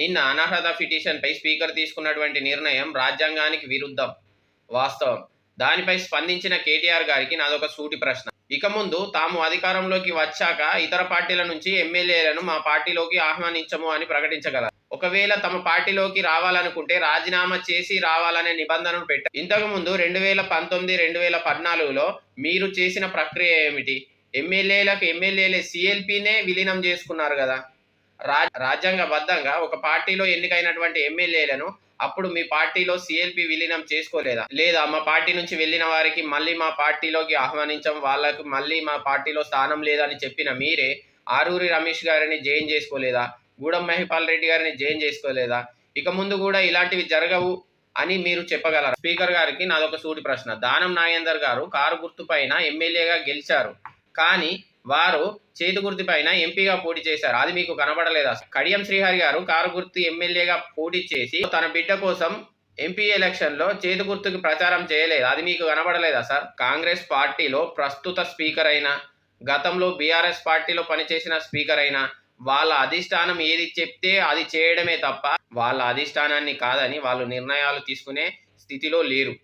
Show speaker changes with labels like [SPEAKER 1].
[SPEAKER 1] నిన్న అనర్హత పిటిషన్పై స్పీకర్ తీసుకున్నటువంటి నిర్ణయం రాజ్యాంగానికి విరుద్ధం. వాస్తవం. దానిపై స్పందించిన కేటీఆర్ గారికి నాదొక సూటి ప్రశ్న. ఇక ముందు తాము అధికారంలోకి వచ్చాక ఇతర పార్టీల నుంచి ఎమ్మెల్యేలను మా పార్టీలోకి ఆహ్వానించము అని ప్రకటించగలరు. ఒకవేళ తమ పార్టీలోకి రావాలనుకుంటే రాజీనామా చేసి రావాలనే నిబంధనను పెట్టారు. ఇంతకుముందు 2019, 2014లో మీరు చేసిన ప్రక్రియ ఏమిటి? ఎమ్మెల్యేలే సిఎల్పినే విలీనం చేసుకున్నారు కదా. రాజ్యాంగబద్ధంగా ఒక పార్టీలో ఎన్నికైనటువంటి ఎమ్మెల్యేలను అప్పుడు మీ పార్టీలో సిఎల్పి విలీనం చేసుకోలేదా? లేదా మా పార్టీ నుంచి వెళ్ళిన వారికి మళ్ళీ మా పార్టీలోకి ఆహ్వానించం, వాళ్ళకు మళ్ళీ మా పార్టీలో స్థానం లేదని చెప్పిన మీరే ఆరూరి రమేష్ గారిని జాయిన్ చేసుకోలేదా? గూడెం మహిపాల్ రెడ్డి గారిని జాయిన్ చేసుకోలేదా? ఇక ముందు కూడా ఇలాంటివి జరగవు అని మీరు చెప్పగలరా? స్పీకర్ గారికి నాదొక సూటి ప్రశ్న. దానం నాగేందర్ గారు కారు గుర్తు పైన ఎమ్మెల్యేగా గెలిచారు, కానీ వారు చేతి గుర్తు పైన ఎంపీగా పోటీ చేశారు. అది మీకు కనబడలేదా? కడియం శ్రీహరి గారు కారు గుర్తు ఎమ్మెల్యేగా పోటీ చేసి తన బిడ్డ కోసం ఎంపీ ఎలక్షన్లో చేతి గుర్తుకి ప్రచారం చేయలేదు. అది మీకు కనబడలేదా సార్? కాంగ్రెస్ పార్టీలో ప్రస్తుత స్పీకర్ అయినా, గతంలో బీఆర్ఎస్ పార్టీలో పనిచేసిన స్పీకర్ అయినా వాళ్ళ అధిష్టానం ఏది చెప్తే అది చేయడమే తప్ప వాళ్ళ అధిష్టానాన్ని కాదని వాళ్ళు నిర్ణయాలు తీసుకునే స్థితిలో లేరు.